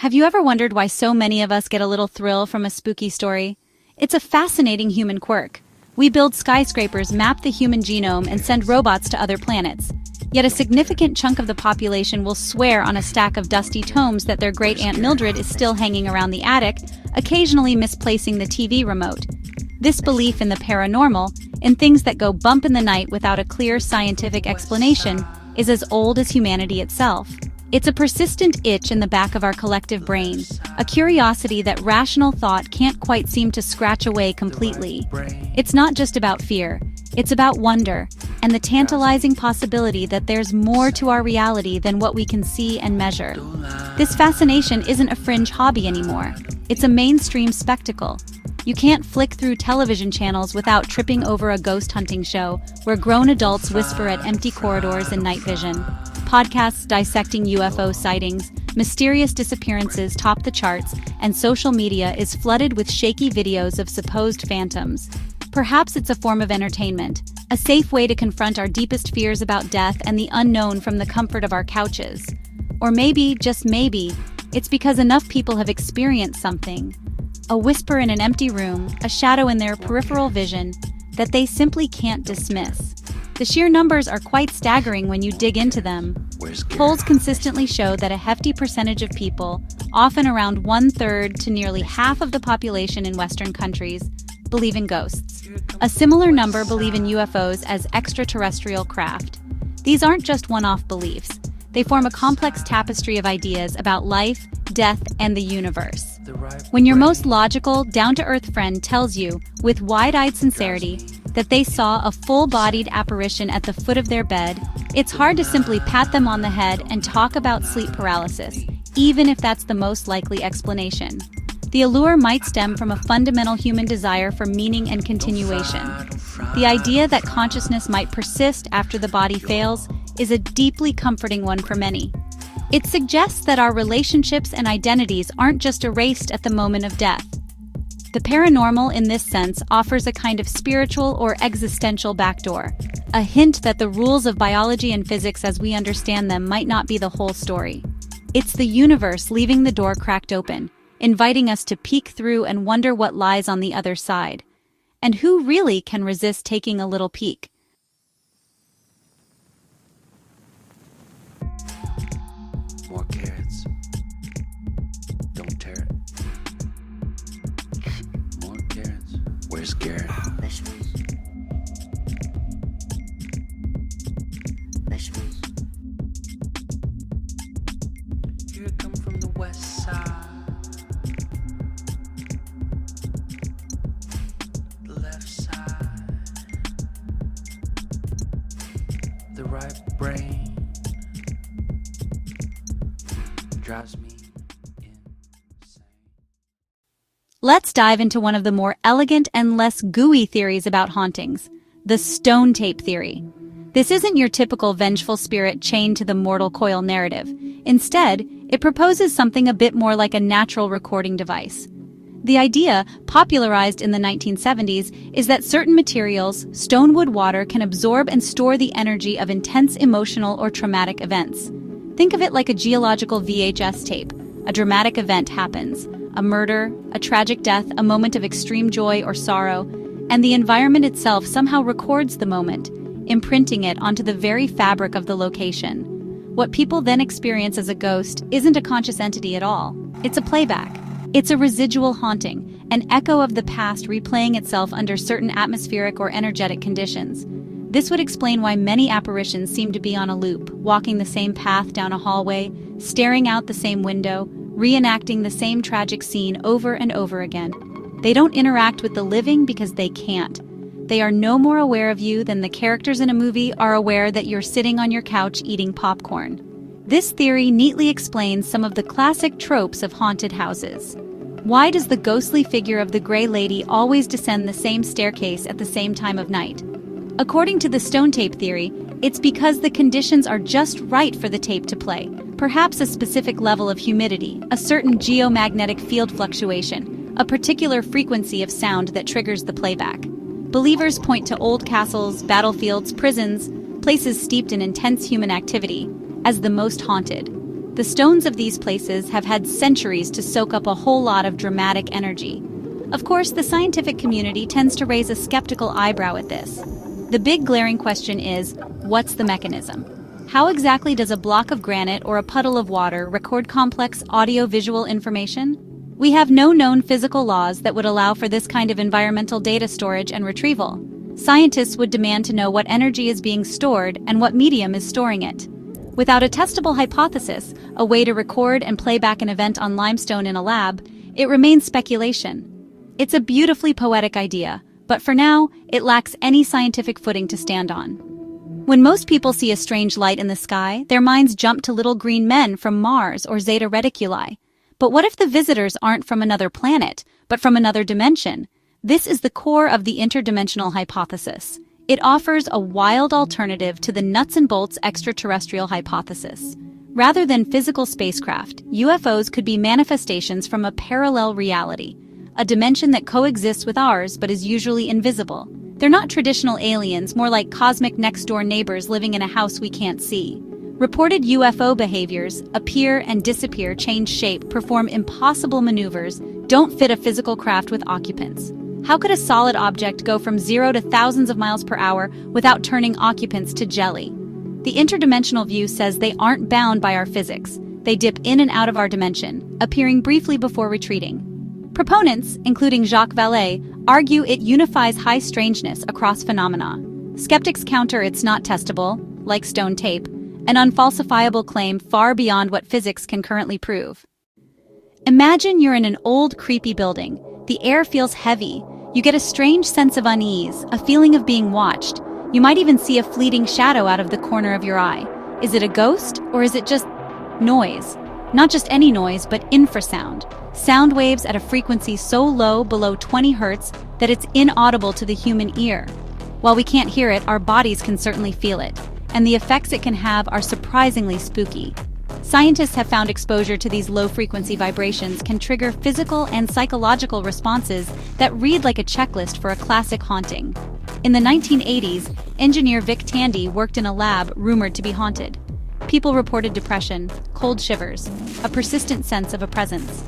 Have you ever wondered why so many of us get a little thrill from a spooky story? It's a fascinating human quirk. We build skyscrapers, map the human genome, and send robots to other planets. Yet a significant chunk of the population will swear on a stack of dusty tomes that their great-aunt Mildred is still hanging around the attic, occasionally misplacing the TV remote. This belief in the paranormal, in things that go bump in the night without a clear scientific explanation, is as old as humanity itself. It's a persistent itch in the back of our collective brain, a curiosity that rational thought can't quite seem to scratch away completely. It's not just about fear, it's about wonder, and the tantalizing possibility that there's more to our reality than what we can see and measure. This fascination isn't a fringe hobby anymore, it's a mainstream spectacle. You can't flick through television channels without tripping over a ghost hunting show where grown adults whisper at empty corridors in night vision. Podcasts dissecting UFO sightings, mysterious disappearances top the charts, and social media is flooded with shaky videos of supposed phantoms. Perhaps it's a form of entertainment, a safe way to confront our deepest fears about death and the unknown from the comfort of our couches. Or maybe, just maybe, it's because enough people have experienced something, a whisper in an empty room, a shadow in their peripheral vision, that they simply can't dismiss. The sheer numbers are quite staggering when you dig into them. Polls consistently show that a hefty percentage of people, often around 1/3 to nearly half of the population in Western countries, believe in ghosts. A similar number believe in UFOs as extraterrestrial craft. These aren't just one-off beliefs. They form a complex tapestry of ideas about life, death, and the universe. When your most logical, down-to-earth friend tells you, with wide-eyed sincerity, that they saw a full-bodied apparition at the foot of their bed, it's hard to simply pat them on the head and talk about sleep paralysis, even if that's the most likely explanation. The allure might stem from a fundamental human desire for meaning and continuation. The idea that consciousness might persist after the body fails is a deeply comforting one for many. It suggests that our relationships and identities aren't just erased at the moment of death. The paranormal, in this sense, offers a kind of spiritual or existential backdoor, a hint that the rules of biology and physics as we understand them might not be the whole story. It's the universe leaving the door cracked open, inviting us to peek through and wonder what lies on the other side. And who really can resist taking a little peek? More carrots. Don't tear it. More carrots. Where's Garrett? Vegetables. Vegetables. Here come from the west side. The left side. The right brain drives me insane. Let's dive into one of the more elegant and less gooey theories about hauntings, the stone tape theory. This isn't your typical vengeful spirit chained to the mortal coil narrative. Instead, it proposes something a bit more like a natural recording device. The idea, popularized in the 1970s, is that certain materials, stonewood water, can absorb and store the energy of intense emotional or traumatic events. Think of it like a geological VHS tape. A dramatic event happens, a murder, a tragic death, a moment of extreme joy or sorrow, and the environment itself somehow records the moment, imprinting it onto the very fabric of the location. What people then experience as a ghost isn't a conscious entity at all. It's a playback. It's a residual haunting, an echo of the past replaying itself under certain atmospheric or energetic conditions. This would explain why many apparitions seem to be on a loop, walking the same path down a hallway, staring out the same window, reenacting the same tragic scene over and over again. They don't interact with the living because they can't. They are no more aware of you than the characters in a movie are aware that you're sitting on your couch eating popcorn. This theory neatly explains some of the classic tropes of haunted houses. Why does the ghostly figure of the Gray Lady always descend the same staircase at the same time of night? According to the stone tape theory, it's because the conditions are just right for the tape to play. Perhaps a specific level of humidity, a certain geomagnetic field fluctuation, a particular frequency of sound that triggers the playback. Believers point to old castles, battlefields, prisons, places steeped in intense human activity, as the most haunted. The stones of these places have had centuries to soak up a whole lot of dramatic energy. Of course, the scientific community tends to raise a skeptical eyebrow at this. The big glaring question is, what's the mechanism? How exactly does a block of granite or a puddle of water record complex audio-visual information? We have no known physical laws that would allow for this kind of environmental data storage and retrieval. Scientists would demand to know what energy is being stored and what medium is storing it. Without a testable hypothesis, a way to record and play back an event on limestone in a lab, it remains speculation. It's a beautifully poetic idea, but for now, it lacks any scientific footing to stand on. When most people see a strange light in the sky, their minds jump to little green men from Mars or Zeta Reticuli. But what if the visitors aren't from another planet, but from another dimension? This is the core of the interdimensional hypothesis. It offers a wild alternative to the nuts and bolts extraterrestrial hypothesis. Rather than physical spacecraft, UFOs could be manifestations from a parallel reality, a dimension that coexists with ours but is usually invisible. They're not traditional aliens, more like cosmic next-door neighbors living in a house we can't see. Reported UFO behaviors appear and disappear, change shape, perform impossible maneuvers, don't fit a physical craft with occupants. How could a solid object go from 0 to thousands of miles per hour without turning occupants to jelly? The interdimensional view says they aren't bound by our physics. They dip in and out of our dimension, appearing briefly before retreating. Proponents, including Jacques Vallée, argue it unifies high strangeness across phenomena. Skeptics counter it's not testable, like stone tape, an unfalsifiable claim far beyond what physics can currently prove. Imagine you're in an old, creepy building. The air feels heavy. You get a strange sense of unease, a feeling of being watched. You might even see a fleeting shadow out of the corner of your eye. Is it a ghost, or is it just noise? Not just any noise, but infrasound. Sound waves at a frequency so low, below 20 hertz, that it's inaudible to the human ear. While we can't hear it, our bodies can certainly feel it, and the effects it can have are surprisingly spooky. Scientists have found exposure to these low-frequency vibrations can trigger physical and psychological responses that read like a checklist for a classic haunting. In the 1980s, engineer Vic Tandy worked in a lab rumored to be haunted. People reported depression, cold shivers, a persistent sense of a presence.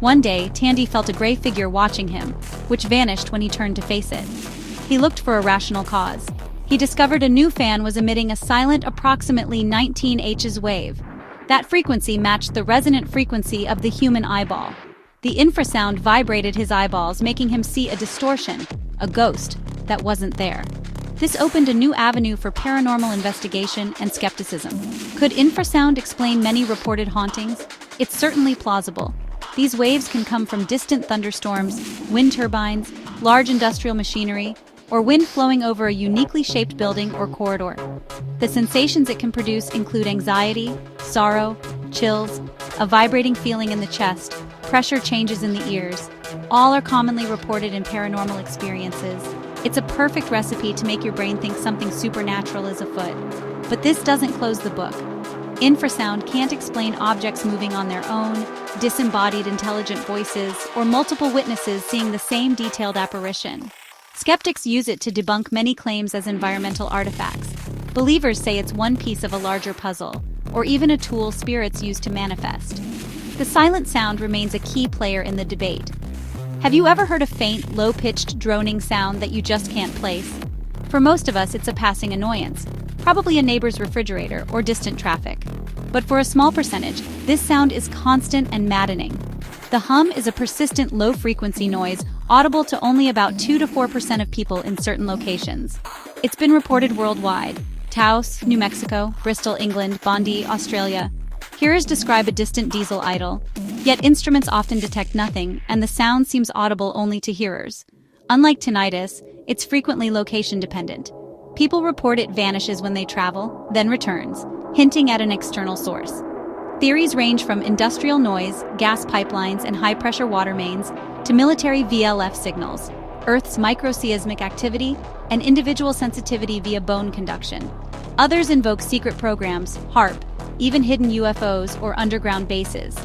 One day, Tandy felt a gray figure watching him, which vanished when he turned to face it. He looked for a rational cause. He discovered a new fan was emitting a silent, approximately 19 Hz wave. That frequency matched the resonant frequency of the human eyeball. The infrasound vibrated his eyeballs, making him see a distortion, a ghost, that wasn't there. This opened a new avenue for paranormal investigation and skepticism. Could infrasound explain many reported hauntings? It's certainly plausible. These waves can come from distant thunderstorms, wind turbines, large industrial machinery, or wind flowing over a uniquely shaped building or corridor. The sensations it can produce include anxiety, sorrow, chills, a vibrating feeling in the chest, pressure changes in the ears. All are commonly reported in paranormal experiences. It's a perfect recipe to make your brain think something supernatural is afoot. But this doesn't close the book. Infrasound can't explain objects moving on their own, disembodied intelligent voices, or multiple witnesses seeing the same detailed apparition. Skeptics use it to debunk many claims as environmental artifacts. Believers say it's one piece of a larger puzzle, or even a tool spirits use to manifest. The silent sound remains a key player in the debate. Have you ever heard a faint, low-pitched droning sound that you just can't place? For most of us, it's a passing annoyance, probably a neighbor's refrigerator or distant traffic. But for a small percentage, this sound is constant and maddening. The hum is a persistent low-frequency noise audible to only about 2 to 4% of people in certain locations. It's been reported worldwide: Taos, New Mexico, Bristol, England, Bondi, Australia. Hearers describe a distant diesel idle, yet instruments often detect nothing, and the sound seems audible only to hearers. Unlike tinnitus, it's frequently location-dependent. People report it vanishes when they travel, then returns, hinting at an external source. Theories range from industrial noise, gas pipelines, and high-pressure water mains to military VLF signals, Earth's microseismic activity, and individual sensitivity via bone conduction. Others invoke secret programs, HARP, even hidden UFOs or underground bases.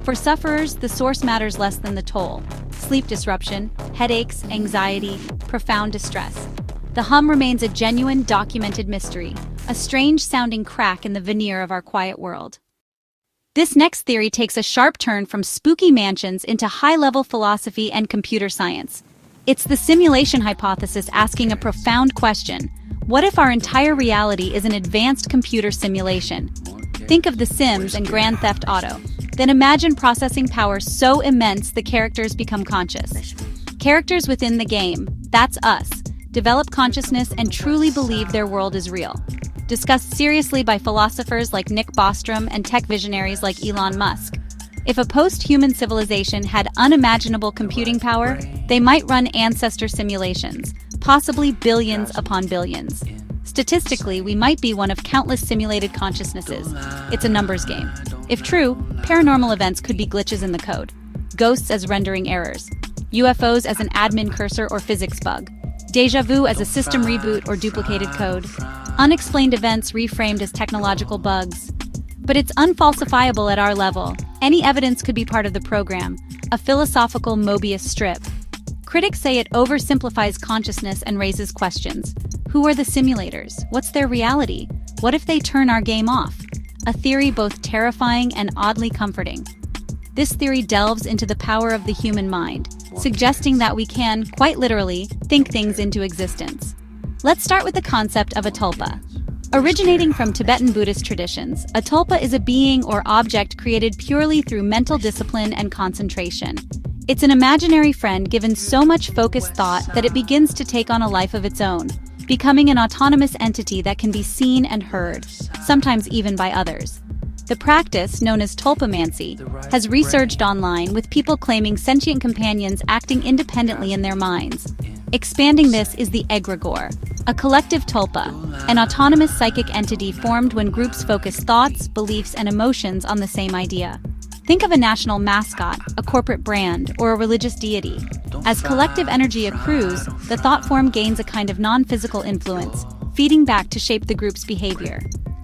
For sufferers, the source matters less than the toll: sleep disruption, headaches, anxiety, profound distress. The hum remains a genuine, documented mystery, a strange-sounding crack in the veneer of our quiet world. This next theory takes a sharp turn from spooky mansions into high-level philosophy and computer science. It's the simulation hypothesis asking a profound question. What if our entire reality is an advanced computer simulation? Think of The Sims and Grand Theft Auto. Then imagine processing power so immense the characters become conscious. Characters within the game, that's us, develop consciousness and truly believe their world is real. Discussed seriously by philosophers like Nick Bostrom and tech visionaries like Elon Musk. If a post-human civilization had unimaginable computing power, they might run ancestor simulations, possibly billions upon billions. Statistically, we might be one of countless simulated consciousnesses. It's a numbers game. If true, paranormal events could be glitches in the code, ghosts as rendering errors, UFOs as an admin cursor or physics bug, déjà vu as a system reboot or duplicated code, unexplained events reframed as technological bugs. But it's unfalsifiable at our level. Any evidence could be part of the program, a philosophical Mobius strip. Critics say it oversimplifies consciousness and raises questions. Who are the simulators? What's their reality? What if they turn our game off? A theory both terrifying and oddly comforting. This theory delves into the power of the human mind, suggesting that we can, quite literally, think things into existence. Let's start with the concept of a tulpa. Originating from Tibetan Buddhist traditions, a tulpa is a being or object created purely through mental discipline and concentration. It's an imaginary friend given so much focused thought that it begins to take on a life of its own, becoming an autonomous entity that can be seen and heard, sometimes even by others. The practice, known as tulpamancy, has resurged online with people claiming sentient companions acting independently in their minds. Expanding this is the egregore, a collective tulpa, an autonomous psychic entity formed when groups focus thoughts, beliefs, and emotions on the same idea. Think of a national mascot, a corporate brand, or a religious deity. As collective energy accrues, the thought form gains a kind of non-physical influence, feeding back to shape the group's behavior.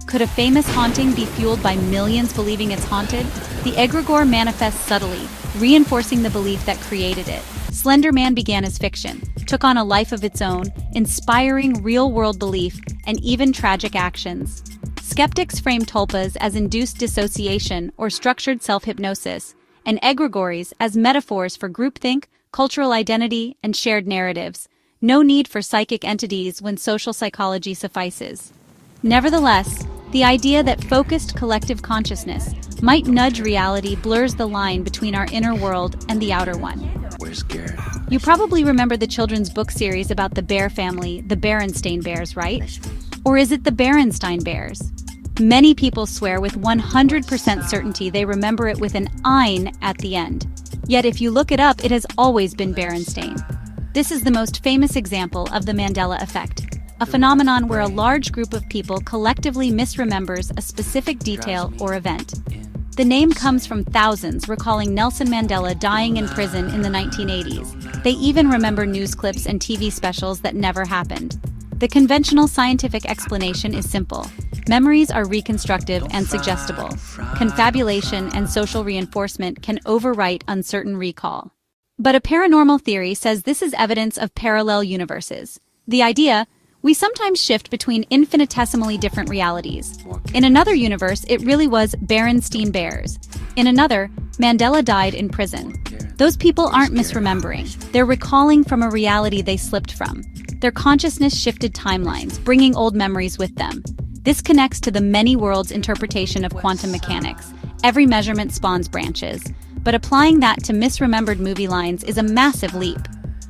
Could a famous haunting be fueled by millions believing it's haunted? The egregore manifests subtly, reinforcing the belief that created it. Slender Man began as fiction, took on a life of its own, inspiring real-world belief and even tragic actions. Skeptics frame tulpas as induced dissociation or structured self-hypnosis, and egregores as metaphors for groupthink, cultural identity, and shared narratives. No need for psychic entities when social psychology suffices. Nevertheless, the idea that focused collective consciousness might nudge reality blurs the line between our inner world and the outer one. We're scared. You probably remember the children's book series about the bear family, the Berenstain Bears, right? Or is it the Berenstain Bears? Many people swear with 100% certainty they remember it with an ein at the end. Yet if you look it up, it has always been Berenstain. This is the most famous example of the Mandela effect, a phenomenon where a large group of people collectively misremembers a specific detail or event. The name comes from thousands recalling Nelson Mandela dying in prison in the 1980s. They even remember news clips and TV specials that never happened. The conventional scientific explanation is simple. Memories are reconstructive and suggestible. Confabulation and social reinforcement can overwrite uncertain recall. But a paranormal theory says this is evidence of parallel universes. The idea, we sometimes shift between infinitesimally different realities. In another universe, it really was Berenstain Bears. In another, Mandela died in prison. Those people aren't misremembering. They're recalling from a reality they slipped from. Their consciousness shifted timelines, bringing old memories with them. This connects to the many worlds interpretation of quantum mechanics. Every measurement spawns branches. But applying that to misremembered movie lines is a massive leap.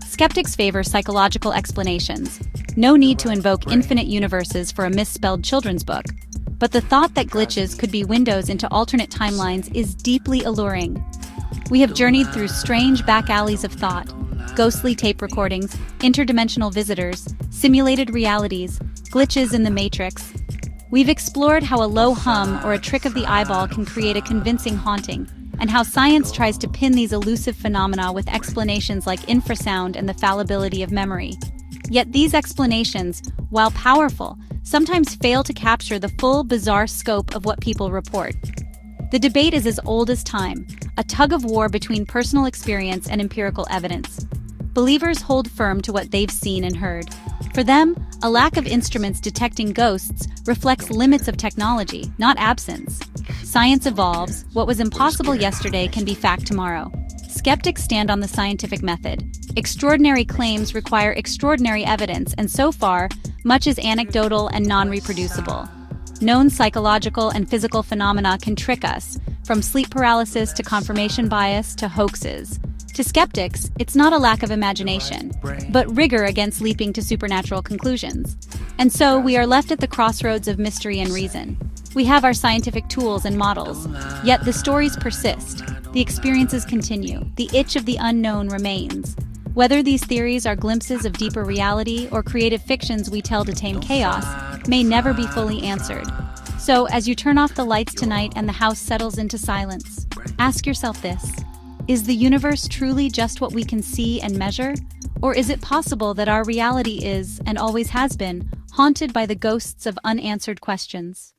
Skeptics favor psychological explanations. No need to invoke infinite universes for a misspelled children's book. But the thought that glitches could be windows into alternate timelines is deeply alluring. We have journeyed through strange back alleys of thought, ghostly tape recordings, interdimensional visitors, simulated realities, glitches in the Matrix. We've explored how a low hum or a trick of the eyeball can create a convincing haunting, and how science tries to pin these elusive phenomena with explanations like infrasound and the fallibility of memory. Yet these explanations, while powerful, sometimes fail to capture the full, bizarre scope of what people report. The debate is as old as time, a tug-of-war between personal experience and empirical evidence. Believers hold firm to what they've seen and heard. For them, a lack of instruments detecting ghosts reflects limits of technology, not absence. Science evolves. What was impossible yesterday can be fact tomorrow. Skeptics stand on the scientific method. Extraordinary claims require extraordinary evidence, and so far, much is anecdotal and non-reproducible. Known psychological and physical phenomena can trick us, from sleep paralysis to confirmation bias to hoaxes. To skeptics, it's not a lack of imagination, but rigor against leaping to supernatural conclusions. And so we are left at the crossroads of mystery and reason. We have our scientific tools and models, yet the stories persist. The experiences continue. The itch of the unknown remains. Whether these theories are glimpses of deeper reality or creative fictions we tell to tame chaos may never be fully answered. So, as you turn off the lights tonight and the house settles into silence, ask yourself this: is the universe truly just what we can see and measure? Or is it possible that our reality is, and always has been, haunted by the ghosts of unanswered questions?